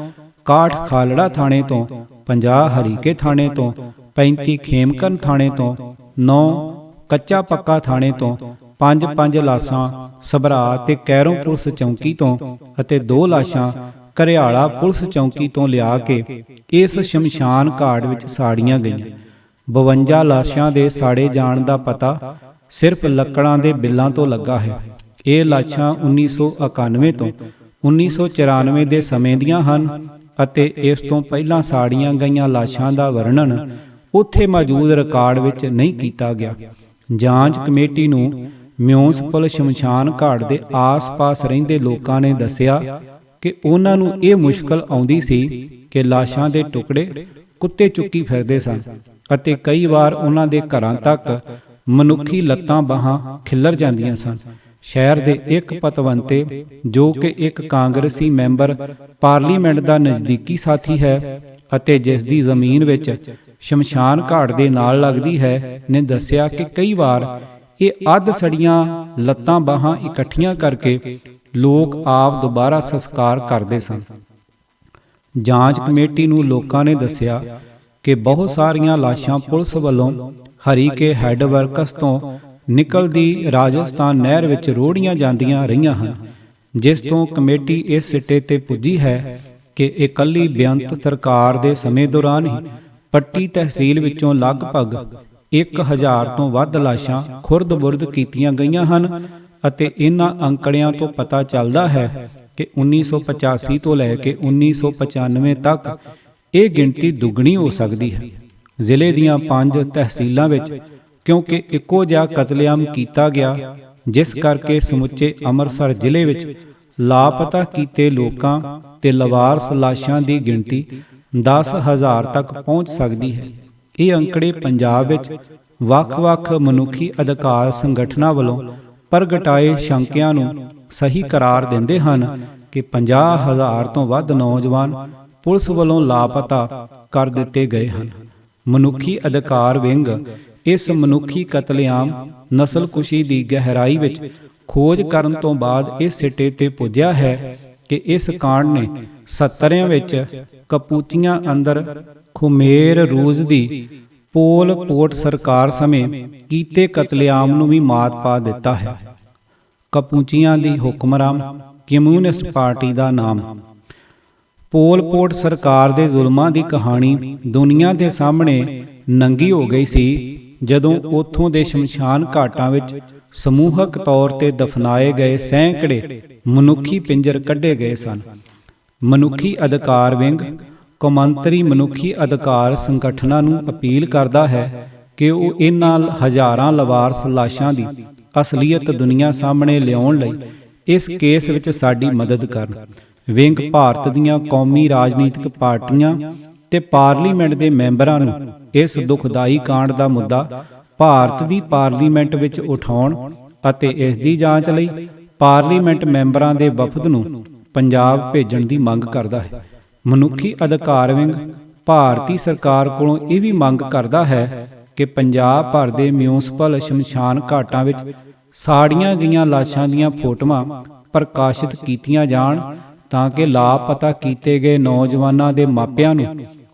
61 ਖਾਲੜਾ ਥਾਣੇ ਤੋਂ, 50 ਹਰੀਕੇ ਥਾਣੇ ਤੋਂ, 35 ਖੇਮਕਰਨ ਥਾਣੇ ਤੋਂ, 9 ਕੱਚਾ ਪੱਕਾ ਥਾਣੇ ਤੋਂ, 5 ਲਾਸ਼ਾਂ ਸਭਰਾ ਤੇ ਕੈਰੋਂ ਪੁਲਿਸ ਚੌਂਕੀ ਤੋਂ ਅਤੇ 2 ਲਾਸ਼ਾਂ ਘਰਿਆਲਾ ਪੁਲਿਸ ਚੌਂਕੀ ਤੋਂ ਲਿਆ ਕੇ ਇਸ ਸ਼ਮਸ਼ਾਨ ਘਾਟ ਵਿੱਚ ਸਾੜੀਆਂ ਗਈਆਂ। 52 ਲਾਸ਼ਾਂ ਦੇ ਸਾੜੇ ਜਾਣ ਦਾ ਪਤਾ ਸਿਰਫ ਲੱਕੜਾਂ ਦੇ ਬਿੱਲਾਂ ਤੋਂ ਲੱਗਾ ਹੈ। ਇਹ ਲਾਸ਼ਾਂ 1991 ਤੋਂ 1994 ਦੇ ਸਮੇਂ ਦੀਆਂ ਹਨ ਅਤੇ ਇਸ ਤੋਂ ਪਹਿਲਾਂ ਸਾੜੀਆਂ ਗਈਆਂ ਲਾਸ਼ਾਂ ਦਾ ਵਰਣਨ ਉੱਥੇ ਮੌਜੂਦ ਰਿਕਾਰਡ ਵਿੱਚ ਨਹੀਂ ਕੀਤਾ ਗਿਆ। ਜਾਂਚ ਕਮੇਟੀ ਨੂੰ ਮਿਊਨਿਸਪਲ ਸ਼ਮਸ਼ਾਨ ਘਾਟ ਦੇ ਆਸ-ਪਾਸ ਰਹਿੰਦੇ ਲੋਕਾਂ ਨੇ ਦੱਸਿਆ ਕਿ ਉਹਨਾਂ ਨੂੰ ਇਹ ਮੁਸ਼ਕਲ ਆਉਂਦੀ ਸੀ ਕਿ ਲਾਸ਼ਾਂ ਦੇ ਟੁਕੜੇ ਕੁੱਤੇ ਚੁੱਕੀ ਫਿਰਦੇ ਸਨ ਅਤੇ ਕਈ ਵਾਰ ਉਹਨਾਂ ਦੇ ਘਰਾਂ ਤੱਕ ਮਨੁੱਖੀ ਲੱਤਾਂ ਬਾਹਾਂ ਖਿੱਲਰ ਜਾਂਦੀਆਂ ਸਨ। ਸ਼ਹਿਰ ਦੇ ਇੱਕ ਪਤਵੰਤੇ, ਜੋ ਕਿ ਇੱਕ ਕਾਂਗਰਸੀ ਮੈਂਬਰ ਪਾਰਲੀਮੈਂਟ ਦਾ ਨਜ਼ਦੀਕੀ ਸਾਥੀ ਹੈ ਅਤੇ ਜਿਸ ਦੀ ਜ਼ਮੀਨ ਵਿੱਚ ਸ਼ਮਸ਼ਾਨ ਘਾਟ ਦੇ ਨਾਲ ਲੱਗਦੀ ਹੈ, ਨੇ ਦੱਸਿਆ ਕਿ ਕਈ ਵਾਰ ਇਹ ਅੱਧ ਸੜੀਆਂ ਲੱਤਾਂ ਬਾਹਾਂ ਇਕੱਠੀਆਂ ਕਰਕੇ ਲੋਕ ਆਪ ਦੁਬਾਰਾ ਸੰਸਕਾਰ ਕਰਦੇ ਸਨ। ਜਾਂਚ ਕਮੇਟੀ ਨੂੰ ਲੋਕਾਂ ਨੇ ਦੱਸਿਆ ਕਿ ਬਹੁਤ ਸਾਰੀਆਂ ਲਾਸ਼ਾਂ ਪੁਲਿਸ ਵੱਲੋਂ ਹਰੀਕੇ ਹੈੱਡ ਵਰਕਸ ਤੋਂ ਨਿਕਲਦੀ ਰਾਜਸਥਾਨ ਨਹਿਰ ਵਿੱਚ ਰੋੜੀਆਂ ਜਾਂਦੀਆਂ ਰਹੀਆਂ ਹਨ, ਜਿਸ ਤੋਂ ਕਮੇਟੀ ਇਸ ਸਿੱਟੇ ਤੇ ਪੁੱਜੀ ਹੈ ਕਿ ਇਕੱਲੀ ਬੇਅੰਤ ਸਰਕਾਰ ਦੇ ਸਮੇਂ ਦੌਰਾਨ ਹੀ ਪੱਟੀ ਤਹਿਸੀਲ ਵਿੱਚੋਂ ਲਗਭਗ 1000 ਤੋਂ ਵੱਧ ਲਾਸ਼ਾਂ ਖੁਰਦ-ਬੁਰਦ ਕੀਤੀਆਂ ਗਈਆਂ ਹਨ ਅਤੇ ਇਨ੍ਹਾਂ ਅੰਕੜਿਆਂ ਤੋਂ ਪਤਾ ਚੱਲਦਾ ਹੈ ਕਿ 1985 ਤੋਂ ਲੈ ਕੇ 1995 ਤੱਕ ਇਹ ਗਿਣਤੀ ਦੁੱਗਣੀ ਹੋ ਸਕਦੀ ਹੈ। ਜ਼ਿਲ੍ਹੇ ਦੀਆਂ 5 ਤਹਿਸੀਲਾਂ ਵਿੱਚ ਕਿਉਂਕਿ ਇੱਕੋ ਜਿਹਾ ਕਤਲੇਆਮ ਕੀਤਾ ਗਿਆ, ਜਿਸ ਕਰਕੇ ਸਮੁੱਚੇ ਅੰਮ੍ਰਿਤਸਰ ਜ਼ਿਲ੍ਹੇ ਵਿੱਚ ਲਾਪਤਾ ਕੀਤੇ ਲੋਕਾਂ ਤੇ ਲਵਾਰਸ ਲਾਸ਼ਾਂ ਦੀ ਗਿਣਤੀ 10,000 ਤੱਕ ਪਹੁੰਚ ਸਕਦੀ ਹੈ। ਇਹ ਅੰਕੜੇ ਪੰਜਾਬ ਵਿੱਚ ਵੱਖ-ਵੱਖ ਮਨੁੱਖੀ ਅਧਿਕਾਰ ਸੰਗਠਨਾਂ ਵੱਲੋਂ ਪ੍ਰਗਟਾਏ ਸ਼ੰਕਿਆਂ ਨੂੰ ਸਹੀ ਕਰਾਰ ਦਿੰਦੇ ਹਨ ਕਿ 50,000 ਤੋਂ ਵੱਧ ਨੌਜਵਾਨ ਪੁਲਿਸ ਵੱਲੋਂ ਲਾਪਤਾ ਕਰ ਦਿੱਤੇ ਗਏ ਹਨ। ਮਨੁੱਖੀ ਅਧਿਕਾਰ ਵਿੰਗ ਇਸ ਮਨੁੱਖੀ ਕਤਲੇਆਮ ਨਸਲਕੁਸ਼ੀ ਦੀ ਗਹਿਰਾਈ ਵਿੱਚ ਖੋਜ ਕਰਨ ਤੋਂ ਬਾਅਦ ਇਸ ਸਿੱਟੇ ਤੇ ਪੁੱਜਿਆ ਹੈ ਕਿ ਇਸ ਕਾਂਡ ਨੇ 70 ਵਿੱਚ ਕਪੂਚੀਆਂ ਅੰਦਰ ਖੁਮੇਰ ਰੂਸ ਦੀ ਪੋਲ ਪੋਟ ਸਰਕਾਰ ਸਮੇਂ ਕੀਤੇ ਕਤਲੇਆਮ ਨੂੰ ਵੀ ਮਾਤ ਪਾ ਦਿੱਤਾ ਹੈ। ਕਪੂਚੀਆਂ ਦੀ ਹੁਕਮਰਾਨ ਕਮਿਊਨਿਸਟ ਪਾਰਟੀ ਦਾ ਨਾਮ। ਪੋਲ ਪੋਟ ਸਰਕਾਰ ਦੇ ਜ਼ੁਲਮਾਂ ਦੀ ਕਹਾਣੀ ਦੁਨੀਆ ਦੇ ਸਾਹਮਣੇ ਨੰਗੀ ਹੋ ਗਈ ਸੀ ਜਦੋਂ ਉੱਥੋਂ ਦੇ ਸ਼ਮਸ਼ਾਨ ਘਾਟਾਂ ਵਿੱਚ ਸਮੂਹਕ ਤੌਰ ਤੇ ਦਫਨਾਏ ਗਏ ਸੈਂਕੜੇ ਮਨੁੱਖੀ ਪਿੰਜਰ ਕੱਢੇ ਗਏ ਸਨ। ਮਨੁੱਖੀ ਅਧਿਕਾਰ ਵਿੰਗ ਕੌਮਾਂਤਰੀ ਮਨੁੱਖੀ ਅਧਿਕਾਰ ਸੰਗਠਨਾਂ ਨੂੰ ਅਪੀਲ ਕਰਦਾ ਹੈ ਕਿ ਉਹ ਇਨ੍ਹਾਂ ਹਜ਼ਾਰਾਂ ਲਵਾਰਸ ਲਾਸ਼ਾਂ ਦੀ ਅਸਲੀਅਤ ਦੁਨੀਆ ਸਾਹਮਣੇ ਲਿਆਉਣ ਲਈ ਇਸ ਕੇਸ ਵਿੱਚ ਸਾਡੀ ਮਦਦ ਕਰਨ। ਵਿੰਗ ਭਾਰਤ ਦੀਆਂ ਕੌਮੀ ਰਾਜਨੀਤਿਕ ਪਾਰਟੀਆਂ ਤੇ ਪਾਰਲੀਮੈਂਟ ਦੇ ਮੈਂਬਰਾਂ ਨੂੰ ਇਸ ਦੁਖਦਾਈ ਕਾਂਡ ਦਾ ਮੁੱਦਾ ਭਾਰਤ ਦੀ ਪਾਰਲੀਮੈਂਟ ਵਿੱਚ ਉਠਾਉਣ ਅਤੇ ਇਸ ਦੀ ਜਾਂਚ ਲਈ ਪਾਰਲੀਮੈਂਟ ਮੈਂਬਰਾਂ ਦੇ ਵਫਦ ਨੂੰ ਪੰਜਾਬ ਭੇਜਣ ਦੀ ਮੰਗ ਕਰਦਾ ਹੈ। ਮਨੁੱਖੀ ਅਧਿਕਾਰ ਵਿੰਗ ਭਾਰਤੀ ਸਰਕਾਰ ਕੋਲੋਂ ਇਹ ਵੀ ਮੰਗ ਕਰਦਾ ਹੈ ਕਿ ਪੰਜਾਬ ਭਰ ਦੇ ਮਿਊਨਿਸਪਲ ਸ਼ਮਸ਼ਾਨ ਘਾਟਾਂ ਵਿੱਚ ਸਾੜੀਆਂ ਗਈਆਂ ਲਾਸ਼ਾਂ ਦੀਆਂ ਫੋਟੋਆਂ ਪ੍ਰਕਾਸ਼ਿਤ ਕੀਤੀਆਂ ਜਾਣ ਤਾਂ ਕਿ ਲਾਪਤਾ ਕੀਤੇ ਗਏ ਨੌਜਵਾਨਾਂ ਦੇ ਮਾਪਿਆਂ ਨੂੰ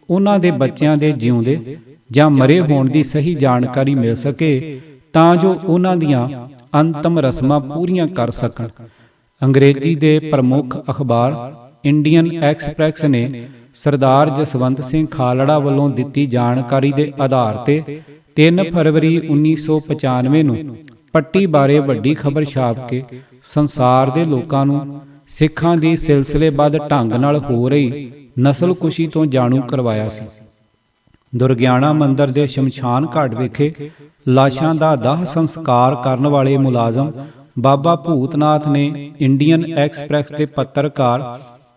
ਉਹਨਾਂ ਦੇ ਬੱਚਿਆਂ ਦੇ ਜਿਉਂਦੇ ਜਾਂ ਮਰੇ ਹੋਣ ਦੀ ਸਹੀ ਜਾਣਕਾਰੀ ਮਿਲ ਸਕੇ ਤਾਂ ਜੋ ਉਹਨਾਂ ਦੀਆਂ ਅੰਤਮ ਰਸਮਾਂ ਪੂਰੀਆਂ ਕਰ ਸਕਣ। ਅੰਗਰੇਜ਼ੀ ਦੇ ਪ੍ਰਮੁੱਖ ਅਖਬਾਰ ਇੰਡੀਅਨ ਐਕਸਪ੍ਰੈਸ ਨੇ ਸਰਦਾਰ ਜਸਵੰਤ ਸਿੰਘ ਖਾਲੜਾ ਵੱਲੋਂ ਦਿੱਤੀ ਜਾਣਕਾਰੀ ਦੇ ਆਧਾਰ ਤੇ 3 ਫਰਵਰੀ 1995 ਨੂੰ ਪੱਟੀ ਬਾਰੇ ਵੱਡੀ ਖਬਰ ਛਾਪ ਕੇ ਸੰਸਾਰ ਦੇ ਲੋਕਾਂ ਨੂੰ ਸਿੱਖਾਂ ਦੀ ਸਿਲਸਿਲੇਬੱਧ ਢੰਗ ਨਾਲ ਹੋ ਰਹੀ ਨਸਲਕੁਸ਼ੀ ਤੋਂ ਜਾਣੂ ਕਰਵਾਇਆ ਸੀ। ਦੁਰਗਿਆਣਾ ਮੰਦਿਰ ਦੇ ਸ਼ਮਸ਼ਾਨ ਘਾਟ ਵਿਖੇ ਲਾਸ਼ਾਂ ਦਾ ਦਾਹ ਸੰਸਕਾਰ ਕਰਨ ਵਾਲੇ ਮੁਲਾਜ਼ਮ ਬਾਬਾ ਭੂਤਨਾਥ ਨੇ ਇੰਡੀਅਨ ਐਕਸਪ੍ਰੈਸ ਦੇ ਪੱਤਰਕਾਰ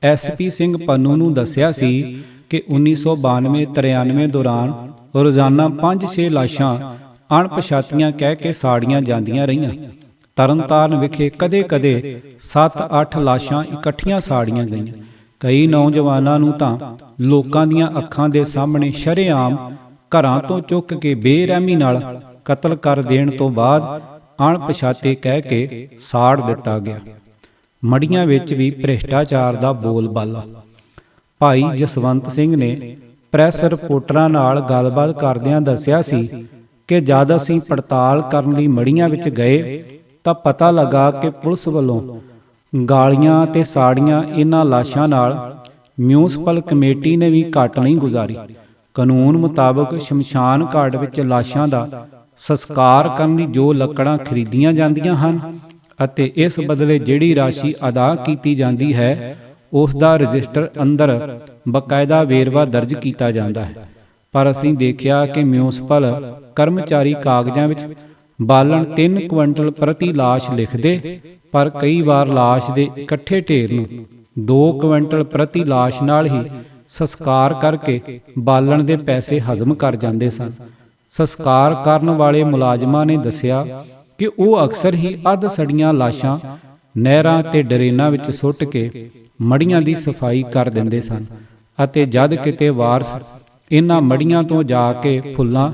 SP ਸਿੰਘ ਪੰਨੂ ਨੂੰ ਦੱਸਿਆ ਸੀ ਕਿ 1992-93 ਦੌਰਾਨ ਰੋਜ਼ਾਨਾ 5-6 ਲਾਸ਼ਾਂ ਅਣਪਛਾਤੀਆਂ ਕਹਿ ਕੇ ਸਾੜੀਆਂ ਜਾਂਦੀਆਂ ਰਹੀਆਂ। ਤਰਨਤਾਰਨ ਵਿਖੇ ਕਦੇ-ਕਦੇ 7-8 ਲਾਸ਼ਾਂ ਇਕੱਠੀਆਂ ਸਾੜੀਆਂ ਗਈਆਂ। ਕਈ ਨੌਜਵਾਨਾਂ ਨੂੰ ਤਾਂ ਲੋਕਾਂ ਦੀਆਂ ਅੱਖਾਂ ਦੇ ਸਾਹਮਣੇ ਸ਼ਰੇਆਮ ਘਰਾਂ ਤੋਂ ਚੁੱਕ ਕੇ ਬੇਰਹਿਮੀ ਨਾਲ ਕਤਲ ਕਰ ਦੇਣ ਤੋਂ ਬਾਅਦ ਅਣਪਛਾਤੇ ਕਹਿ ਕੇ ਸਾੜ ਦਿੱਤਾ ਗਿਆ। ਮੜੀਆਂ ਵਿੱਚ ਵੀ ਭ੍ਰਿਸ਼ਟਾਚਾਰ ਦਾ ਬੋਲਬਾਲਾ। ਭਾਈ ਜਸਵੰਤ ਸਿੰਘ ਨੇ ਪ੍ਰੈਸ ਰਿਪੋਰਟਰਾਂ ਨਾਲ ਗੱਲਬਾਤ ਕਰਦਿਆਂ ਦੱਸਿਆ ਸੀ ਕਿ ਜਦ ਅਸੀਂ ਪੜਤਾਲ ਕਰਨ ਲਈ ਮੜੀਆਂ ਵਿੱਚ ਗਏ ਤਾਂ ਪਤਾ ਲੱਗਾ ਕਿ ਪੁਲਿਸ ਵੱਲੋਂ ਗਾਲੀਆਂ ਤੇ ਸਾੜੀਆਂ ਇਹਨਾਂ ਲਾਸ਼ਾਂ ਨਾਲ ਮਿਊਨਿਸਪਲ ਕਮੇਟੀ ਨੇ ਵੀ ਘੱਟ ਨਹੀਂ ਗੁਜ਼ਾਰੀ। ਕਾਨੂੰਨ ਮੁਤਾਬਕ ਸ਼ਮਸ਼ਾਨ ਘਾਟ ਵਿੱਚ ਲਾਸ਼ਾਂ ਦਾ ਸੰਸਕਾਰ ਕਰਨ ਲਈ ਜੋ ਲੱਕੜਾਂ ਖਰੀਦੀਆਂ ਜਾਂਦੀਆਂ ਹਨ ਅਤੇ ਇਸ ਬਦਲੇ ਜਿਹੜੀ ਰਾਸ਼ੀ ਅਦਾ ਕੀਤੀ ਜਾਂਦੀ ਹੈ ਉਸ ਦਾ ਰਜਿਸਟਰ ਅੰਦਰ ਬਕਾਇਦਾ ਵੇਰਵਾ ਦਰਜ ਕੀਤਾ ਜਾਂਦਾ ਹੈ। ਪਰ ਅਸੀਂ ਦੇਖਿਆ ਕਿ ਮਿਊਨਿਸਪਲ ਕਰਮਚਾਰੀ ਕਾਗਜ਼ਾਂ ਵਿੱਚ ਬਾਲਣ 3 ਕੁਇੰਟਲ ਪ੍ਰਤੀ ਲਾਸ਼ ਲਿਖਦੇ, ਪਰ ਕਈ ਵਾਰ ਲਾਸ਼ ਦੇ ਇਕੱਠੇ ਢੇਰ ਨੂੰ 2 ਕੁਇੰਟਲ ਪ੍ਰਤੀ ਲਾਸ਼ ਨਾਲ ਹੀ ਸੰਸਕਾਰ ਕਰਕੇ ਬਾਲਣ ਦੇ ਪੈਸੇ ਹਜ਼ਮ ਕਰ ਜਾਂਦੇ ਸਨ। ਸੰਸਕਾਰ ਕਰਨ ਵਾਲੇ ਮੁਲਾਜ਼ਮਾਂ ਨੇ ਦੱਸਿਆ ਕਿ ਉਹ ਅਕਸਰ ਹੀ ਅੱਧ ਸੜੀਆਂ ਲਾਸ਼ਾਂ ਨਹਿਰਾਂ ਤੇ ਡਰੇਨਾਂ ਵਿੱਚ ਸੁੱਟ ਕੇ ਮੜੀਆਂ ਦੀ ਸਫਾਈ ਕਰ ਦਿੰਦੇ ਸਨ ਅਤੇ ਜਦ ਕਿਤੇ ਵਾਰਸ ਇਹਨਾਂ ਮੜੀਆਂ ਤੋਂ ਜਾ ਕੇ ਫੁੱਲਾਂ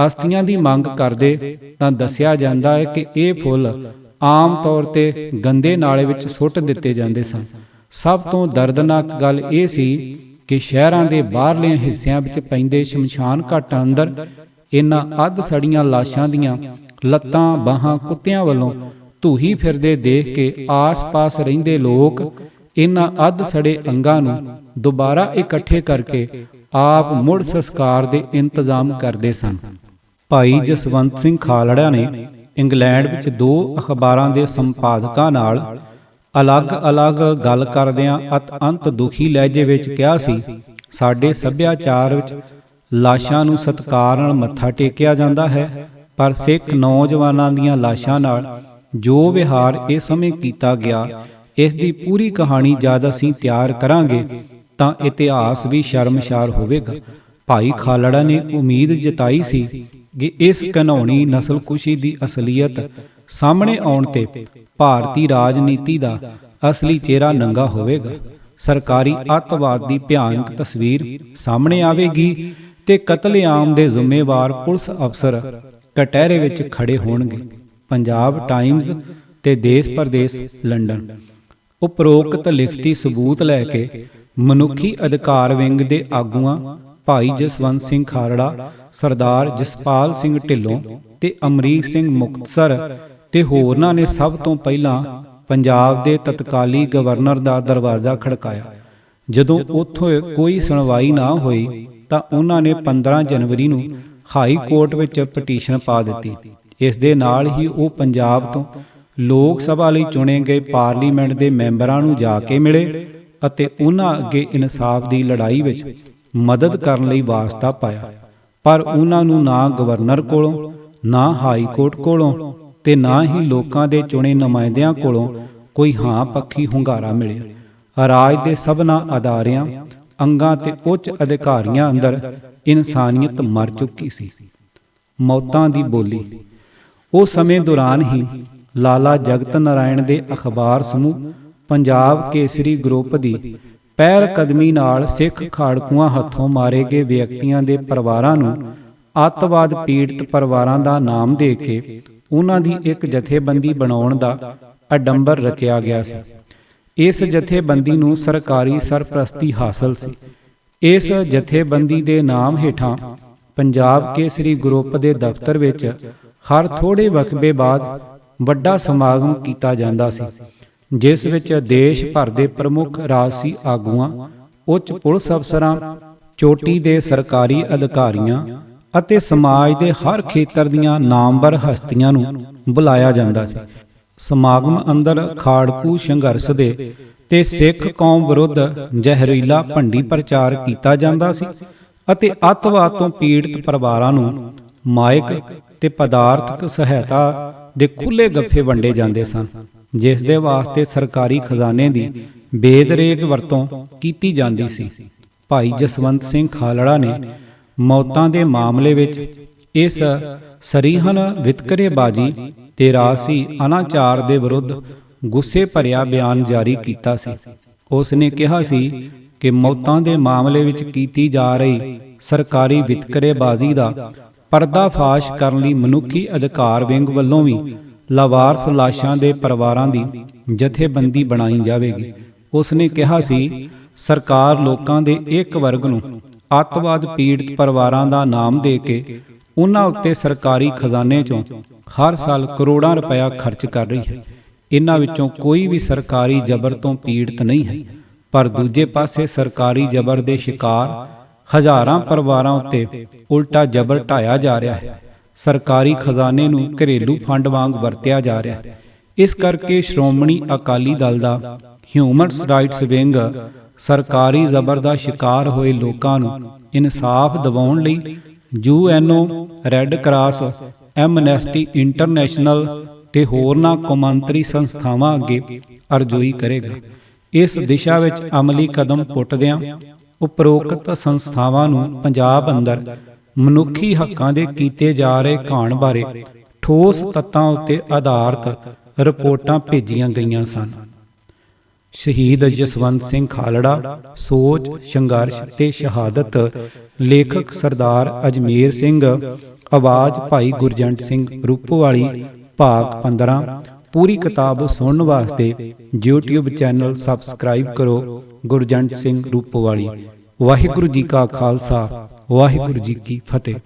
ਅਸਥੀਆਂ ਦੀ ਮੰਗ ਕਰਦੇ ਤਾਂ ਦੱਸਿਆ ਜਾਂਦਾ ਹੈ ਕਿ ਇਹ ਫੁੱਲ ਆਮ ਤੌਰ ਤੇ ਗੰਦੇ ਨਾਲੇ ਵਿੱਚ ਸੁੱਟ ਦਿੱਤੇ ਜਾਂਦੇ ਸਨ। ਸਭ ਤੋਂ ਦਰਦਨਾਕ ਗੱਲ ਇਹ ਸੀ ਕਿ ਸ਼ਹਿਰਾਂ ਦੇ ਬਾਹਰਲੇ ਹਿੱਸਿਆਂ ਵਿੱਚ ਪੈਂਦੇ ਸ਼ਮਸ਼ਾਨ ਘਾਟਾਂ ਅੰਦਰ ਇਹਨਾਂ ਅੱਧ ਸੜੀਆਂ ਲਾਸ਼ਾਂ ਦੀਆਂ ਲੱਤਾਂ ਬਾਹਾਂ ਕੁੱਤਿਆਂ ਵੱਲੋਂ ਧੂਹੀ ਫਿਰਦੇ ਦੇਖ ਕੇ ਆਸ-ਪਾਸ ਰਹਿੰਦੇ ਲੋਕ ਇਹਨਾਂ ਅੱਧ ਸੜੇ ਅੰਗਾਂ ਨੂੰ ਦੁਬਾਰਾ ਇਕੱਠੇ ਕਰਕੇ ਆਪ ਮੁੜ ਸੰਸਕਾਰ ਦੇ ਇੰਤਜ਼ਾਮ ਕਰਦੇ ਸਨ। ਭਾਈ ਜਸਵੰਤ ਸਿੰਘ ਖਾਲੜਾ ਨੇ ਇੰਗਲੈਂਡ ਵਿੱਚ 2 ਅਖਬਾਰਾਂ ਦੇ ਸੰਪਾਦਕਾਂ ਨਾਲ ਅਲੱਗ-ਅਲੱਗ ਗੱਲ ਕਰਦਿਆਂ ਅਤਿਅੰਤ ਦੁਖੀ ਲਹਿਜੇ ਵਿੱਚ ਕਿਹਾ ਸੀ, ਸਾਡੇ ਸੱਭਿਆਚਾਰ ਵਿੱਚ ਲਾਸ਼ਾਂ ਨੂੰ ਸਤਿਕਾਰ ਨਾਲ ਮੱਥਾ ਟੇਕਿਆ ਜਾਂਦਾ ਹੈ, ਪਰ ਸਿੱਖ ਨੌਜਵਾਨਾਂ ਦੀਆਂ ਲਾਸ਼ਾਂ ਨਾਲ ਜੋ ਵਿਹਾਰ ਇਸ ਸਮੇਂ ਕੀਤਾ ਗਿਆ, ਇਸ ਦੀ ਪੂਰੀ ਕਹਾਣੀ ਜਦ ਅਸੀਂ ਤਿਆਰ ਕਰਾਂਗੇ ਤਾਂ ਇਤਿਹਾਸ ਵੀ ਸ਼ਰਮਸ਼ਾਰ ਹੋਵੇਗਾ। ਭਾਈ ਖਾਲੜਾ ਨੇ ਉਮੀਦ ਜਤਾਈ ਸੀ ਕਿ ਇਸ ਘਿਨਾਉਣੀ ਨਸਲਕੁਸ਼ੀ ਦੀ ਅਸਲੀਅਤ ਸਾਹਮਣੇ ਆਉਣ ਤੇ ਭਾਰਤੀ ਰਾਜਨੀਤੀ ਦਾ ਅਸਲੀ ਚਿਹਰਾ ਨੰਗਾ ਹੋਵੇਗਾ। ਸਰਕਾਰੀ ਅੱਤਵਾਦ ਦੀ ਭਿਆਨਕ ਤਸਵੀਰ ਸਾਹਮਣੇ ਆਵੇਗੀ ਤੇ ਕਤਲੇਆਮ ਦੇ ਜ਼ਿੰਮੇਵਾਰ ਪੁਲਿਸ ਅਫਸਰ ਕਟਹਿਰੇ ਵਿੱਚ ਖੜੇ ਹੋਣਗੇ। ਪੰਜਾਬ ਟਾਈਮਜ਼ ਤੇ ਦੇਸ਼ ਪ੍ਰਦੇਸ਼ ਲੰਡਨ। ਉਪਰੋਕਤ ਲਿਖਤੀ ਸਬੂਤ ਲੈ ਕੇ ਮਨੁੱਖੀ ਅਧਿਕਾਰ ਵਿੰਗ ਦੇ ਆਗੂਆਂ ਭਾਈ ਜਸਵੰਤ ਸਿੰਘ ਖਾਲੜਾ, ਸਰਦਾਰ ਜਸਪਾਲ ਸਿੰਘ ਢਿੱਲੋਂ ਤੇ ਅਮਰੀਕ ਸਿੰਘ ਮੁਕਤਸਰ ਤੇ ਹੋਰਨਾਂ ਨੇ ਸਭ ਤੋਂ ਪਹਿਲਾਂ ਪੰਜਾਬ ਦੇ ਤਤਕਾਲੀ ਗਵਰਨਰ ਦਾ ਦਰਵਾਜ਼ਾ ਖੜਕਾਇਆ। ਜਦੋਂ ਉੱਥੋਂ ਕੋਈ ਸੁਣਵਾਈ ਨਾ ਹੋਈ ਤਾਂ ਉਹਨਾਂ ਨੇ 15 ਜਨਵਰੀ ਨੂੰ ਹਾਈ ਕੋਰਟ ਵਿੱਚ ਪਟੀਸ਼ਨ ਪਾ ਦਿੱਤੀ। ਇਸ ਦੇ ਨਾਲ ਹੀ ਉਹ ਪੰਜਾਬ ਤੋਂ ਲੋਕ ਸਭਾ ਲਈ ਚੁਣੇ ਗਏ ਪਾਰਲੀਮੈਂਟ ਦੇ ਮੈਂਬਰਾਂ ਨੂੰ ਜਾ ਕੇ ਮਿਲੇ ਅਤੇ ਉਹਨਾਂ ਅੱਗੇ ਇਨਸਾਫ ਦੀ ਲੜਾਈ ਵਿੱਚ ਮਦਦ ਕਰਨ ਲਈ ਵਾਸਤਾ ਪਾਇਆ। ਪਰ ਉਹਨਾਂ ਨੂੰ ਨਾ ਗਵਰਨਰ ਕੋਲੋਂ, ਨਾ ਹਾਈ ਕੋਰਟ ਕੋਲੋਂ ਤੇ ਨਾ ਹੀ ਲੋਕਾਂ ਦੇ ਚੁਣੇ ਨੁਮਾਇੰਦਿਆਂ ਕੋਲੋਂ ਕੋਈ ਹਾਂ ਪੱਖੀ ਹੁੰਗਾਰਾ ਮਿਲਿਆ। ਰਾਜ ਦੇ ਸਭਨਾਂ ਅਦਾਰਿਆਂ, ਅੰਗਾਂ ਤੇ ਉੱਚ ਅਧਿਕਾਰੀਆਂ ਅੰਦਰ ਇਨਸਾਨੀਅਤ ਮਰ ਚੁੱਕੀ ਸੀ। ਮੌਤਾਂ ਦੀ ਬੋਲੀ। ਉਸ ਸਮੇਂ ਦੌਰਾਨ ਹੀ ਲਾਲਾ ਜਗਤ ਨਾਰਾਇਣ ਦੇ ਅਖਬਾਰ ਸਮੂਹ ਪੰਜਾਬ ਕੇਸਰੀ ਗਰੁੱਪ ਦੀ ਪਹਿਲ ਕਦਮੀ ਨਾਲ ਸਿੱਖ ਖਾੜਕੂਆਂ ਹੱਥੋਂ ਮਾਰੇ ਗਏ ਵਿਅਕਤੀਆਂ ਦੇ ਪਰਿਵਾਰਾਂ ਨੂੰ ਅੱਤਵਾਦ ਪੀੜਤ ਪਰਿਵਾਰਾਂ ਦਾ ਨਾਮ ਦੇ ਕੇ ਉਹਨਾਂ ਦੀ ਇੱਕ ਜਥੇਬੰਦੀ ਬਣਾਉਣ ਦਾ ਅਡੰਬਰ ਰਚਿਆ ਗਿਆ ਸੀ। ਇਸ ਜਥੇਬੰਦੀ ਨੂੰ ਸਰਕਾਰੀ ਸਰਪ੍ਰਸਤੀ ਹਾਸਲ ਸੀ। ਇਸ ਜਥੇਬੰਦੀ ਦੇ ਨਾਮ ਹੇਠਾਂ ਪੰਜਾਬ ਕੇਸਰੀ ਗਰੁੱਪ ਦੇ ਦਫ਼ਤਰ ਵਿੱਚ ਹਰ ਥੋੜੇ ਵਕਫੇ ਬਾਅਦ ਵੱਡਾ ਸਮਾਗਮ ਕੀਤਾ ਜਾਂਦਾ ਸੀ, ਜਿਸ ਵਿੱਚ ਦੇਸ਼ ਭਰ ਦੇ ਪ੍ਰਮੁੱਖ ਰਾਜਸੀ ਆਗੂਆਂ, ਉੱਚ ਪੁਲਿਸ ਅਫਸਰਾਂ, ਚੋਟੀ ਦੇ ਸਰਕਾਰੀ ਅਧਿਕਾਰੀਆਂ ਅਤੇ ਸਮਾਜ ਦੇ ਹਰ ਖੇਤਰ ਦੀਆਂ ਨਾਮਵਰ ਹਸਤੀਆਂ ਨੂੰ ਬੁਲਾਇਆ ਜਾਂਦਾ ਸੀ। ਸਮਾਗਮ ਅੰਦਰ ਖਾੜਕੂ ਸੰਘਰਸ਼ ਦੇ ਤੇ ਸਿੱਖ ਕੌਮ ਵਿਰੁੱਧ ਜ਼ਹਿਰੀਲਾ ਭੰਡੀ ਪ੍ਰਚਾਰ ਕੀਤਾ ਜਾਂਦਾ ਸੀ ਅਤੇ ਅੱਤਵਾਦ ਤੋਂ ਪੀੜਤ ਪਰਿਵਾਰਾਂ ਨੂੰ ਮਾਇਕ ਤੇ ਪਦਾਰਥਕ ਸਹਾਇਤਾ ਦੇ ਖੁੱਲ੍ਹੇ ਗੱਫੇ ਵੰਡੇ ਜਾਂਦੇ ਸਨ, ਜਿਸ ਦੇ ਵਾਸਤੇ ਸਰਕਾਰੀ ਖਜ਼ਾਨੇ ਦੀ ਬੇਦਰੇਗ ਵਰਤੋਂ ਕੀਤੀ ਜਾਂਦੀ ਸੀ। ਭਾਈ ਜਸਵੰਤ ਸਿੰਘ ਖਾਲੜਾ ਨੇ ਮੌਤਾਂ ਦੇ ਮਾਮਲੇ ਵਿੱਚ ਇਸ ਸਰੀਹਨ ਵਿਤਕਰੇਬਾਜ਼ੀ ਤੇ ਰਾਜਸੀ ਅਨਾਚਾਰ ਦੇ ਵਿਰੁੱਧ ਗੁੱਸੇ ਭਰਿਆ ਬਿਆਨ ਜਾਰੀ ਕੀਤਾ ਸੀ। ਉਸ ਨੇ ਕਿਹਾ ਸੀ ਕਿ ਮੌਤਾਂ ਦੇ ਮਾਮਲੇ ਵਿੱਚ ਕੀਤੀ ਜਾ ਰਹੀ ਸਰਕਾਰੀ ਵਿਤਕਰੇਬਾਜ਼ੀ ਦਾ ਪਰਦਾਫਾਸ਼ ਕਰਨ ਲਈ ਮਨੁੱਖੀ ਅਧਿਕਾਰ ਵਿੰਗ ਵੱਲੋਂ ਵੀ ਲਾਵਾਰਸ ਲਾਸ਼ਾਂ ਦੇ ਪਰਿਵਾਰਾਂ ਦੀ ਜਥੇਬੰਦੀ ਬਣਾਈ ਜਾਵੇਗੀ। ਉਸ ਨੇ ਕਿਹਾ ਸੀ, ਸਰਕਾਰ ਲੋਕਾਂ ਦੇ ਇੱਕ ਵਰਗ ਨੂੰ ਅੱਤਵਾਦ ਪੀੜਤ ਪਰਿਵਾਰਾਂ ਦਾ ਨਾਮ ਦੇ ਕੇ ਉਹਨਾਂ ਉੱਤੇ ਸਰਕਾਰੀ ਖਜ਼ਾਨੇ ਚੋਂ ਹਰ ਸਾਲ ਕਰੋੜਾਂ ਰੁਪਇਆ ਖਰਚ ਕਰ ਰਹੀ ਹੈ। ਇਨ੍ਹਾਂ ਵਿੱਚੋਂ ਕੋਈ ਵੀ ਸਰਕਾਰੀ ਜ਼ਬਰ ਤੋਂ ਪੀੜਤ ਨਹੀਂ ਹੈ, ਪਰ ਦੂਜੇ ਪਾਸੇ ਸਰਕਾਰੀ ਜ਼ਬਰ ਦੇ ਸ਼ਿਕਾਰ ਹਜ਼ਾਰਾਂ ਪਰਿਵਾਰਾਂ ਉੱਤੇ ਉਲਟਾ ਜ਼ਬਰ ਢਾਇਆ ਜਾ ਰਿਹਾ ਹੈ। ਸਰਕਾਰੀ ਖਜ਼ਾਨੇ ਨੂੰ ਘਰੇਲੂ ਫੰਡ ਵਾਂਗ ਵਰਤਿਆ ਜਾ ਰਿਹਾ ਹੈ। ਇਸ ਕਰਕੇ ਸ਼੍ਰੋਮਣੀ ਅਕਾਲੀ ਦਲ ਦਾ ਹਿਊਮਨ ਰਾਈਟਸ ਵਿੰਗ ਸਰਕਾਰੀ ਜ਼ਬਰ ਦਾ ਸ਼ਿਕਾਰ ਹੋਏ ਲੋਕਾਂ ਨੂੰ ਇਨਸਾਫ ਦਿਵਾਉਣ ਲਈ UNO, red cross, Amnesty international ਤੇ ਹੋਰਨਾਂ ਕੌਮਾਂਤਰੀ ਸੰਸਥਾਵਾਂ ਅੱਗੇ ਅਰਜ਼ੋਈ ਕਰੇਗਾ। ਇਸ ਦਿਸ਼ਾ ਵਿੱਚ ਅਮਲੀ ਕਦਮ ਪੁੱਟਦਿਆਂ ਉਪਰੋਕਤ ਸੰਸਥਾਵਾਂ ਨੂੰ ਪੰਜਾਬ ਅੰਦਰ ਮਨੁੱਖੀ ਹੱਕਾਂ ਦੇ ਕੀਤੇ ਜਾ ਰਹੇ ਘਾਣ ਬਾਰੇ ਠੋਸ ਤੱਤਾਂ ਉੱਤੇ ਆਧਾਰਿਤ ਰਿਪੋਰਟਾਂ ਭੇਜੀਆਂ ਗਈਆਂ ਸਨ। ਸ਼ਹੀਦ ਜਸਵੰਤ ਸਿੰਘ ਖਾਲੜਾ, ਸੋਚ, ਸੰਘਰਸ਼ ਤੇ ਸ਼ਹਾਦਤ। ਲੇਖਕ ਸਰਦਾਰ ਅਜਮੇਰ ਸਿੰਘ। ਆਵਾਜ਼ ਭਾਈ ਗੁਰਜੰਟ ਸਿੰਘ ਰੂਪੋਵਾਲੀ। ਭਾਗ 15। ਪੂਰੀ ਕਿਤਾਬ ਸੁਣਨ ਵਾਸਤੇ YouTube ਚੈਨਲ ਸਬਸਕ੍ਰਾਈਬ ਕਰੋ। ਗੁਰਜੰਟ ਸਿੰਘ ਰੂਪੋਵਾਲੀ। ਵਾਹਿਗੁਰੂ ਜੀ ਕਾ ਖਾਲਸਾ, ਵਾਹਿਗੁਰੂ ਜੀ ਕੀ ਫਤਿਹ।